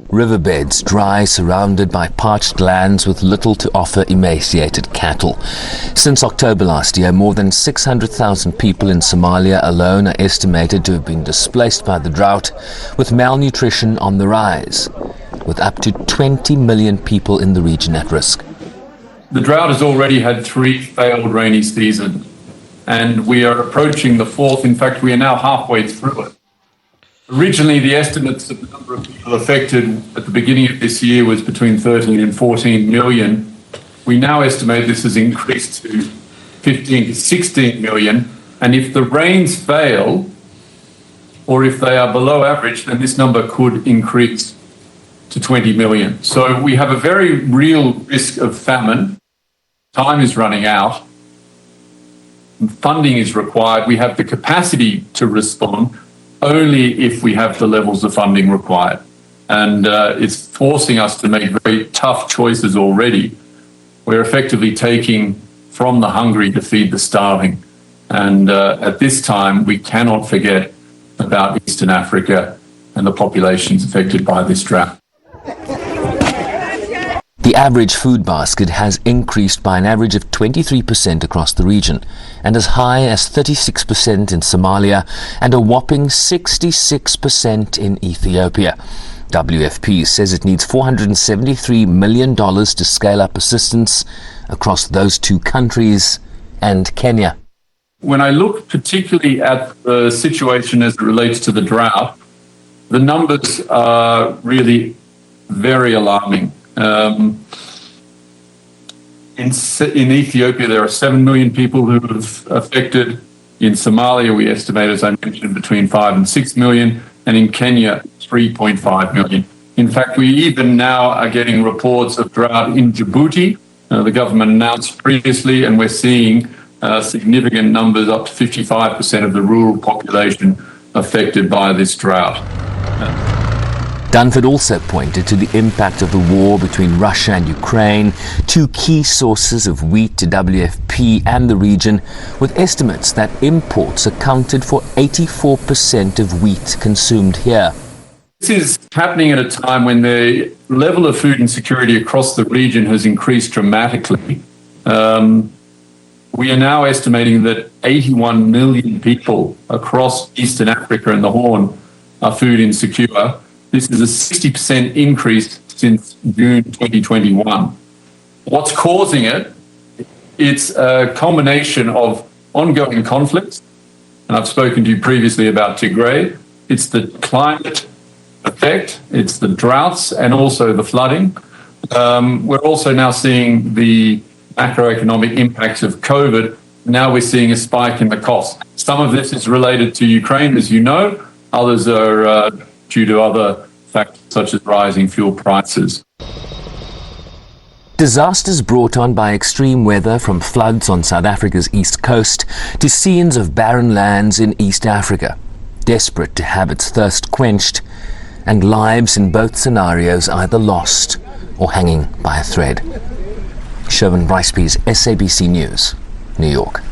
Riverbeds dry, surrounded by parched lands with little to offer emaciated cattle. Since October last year, more than 600,000 people in Somalia alone are estimated to have been displaced by the drought, with malnutrition on the rise, with up to 20 million people in the region at risk. The drought has already had 3 failed rainy seasons, and we are approaching the 4th. In fact, we are now halfway through it. Originally, the estimates of the number of people affected at the beginning of this year was between 13 and 14 million. We now estimate this has increased to 15 to 16 million. And if the rains fail, or if they are below average, then this number could increase to 20 million. So we have a very real risk of famine. Time is running out. Funding is required. We have the capacity to respond only if we have the levels of funding required. And it's forcing us to make very tough choices already. We're effectively taking from the hungry to feed the starving. And at this time, we cannot forget about Eastern Africa and the populations affected by this drought. The average food basket has increased by an average of 23% across the region, and as high as 36% in Somalia and a whopping 66% in Ethiopia. WFP says it needs $473 million to scale up assistance across those 2 countries and Kenya. When I look particularly at the situation as it relates to the drought, the numbers are really very alarming. In Ethiopia, there are 7 million people who have affected. In Somalia, we estimate, as I mentioned, between 5 and 6 million, and in Kenya, 3.5 million. In fact, we even now are getting reports of drought in Djibouti. The government announced previously, and we're seeing significant numbers, up to 55% of the rural population affected by this drought. Dunford also pointed to the impact of the war between Russia and Ukraine, 2 key sources of wheat to WFP and the region, with estimates that imports accounted for 84% of wheat consumed here. This is happening at a time when the level of food insecurity across the region has increased dramatically. We are now estimating that 81 million people across Eastern Africa and the Horn are food insecure. This is a 60% increase since June 2021. What's causing it? It's a combination of ongoing conflicts, and I've spoken to you previously about Tigray. It's the climate effect, it's the droughts, and also the flooding. We're also now seeing the macroeconomic impacts of COVID. Now we're seeing a spike in the cost. Some of this is related to Ukraine, as you know. Others are due to other factors such as rising fuel prices. Disasters brought on by extreme weather, from floods on South Africa's east coast to scenes of barren lands in East Africa, desperate to have its thirst quenched, and lives in both scenarios either lost or hanging by a thread. Sherwin Brycepease, SABC News, New York.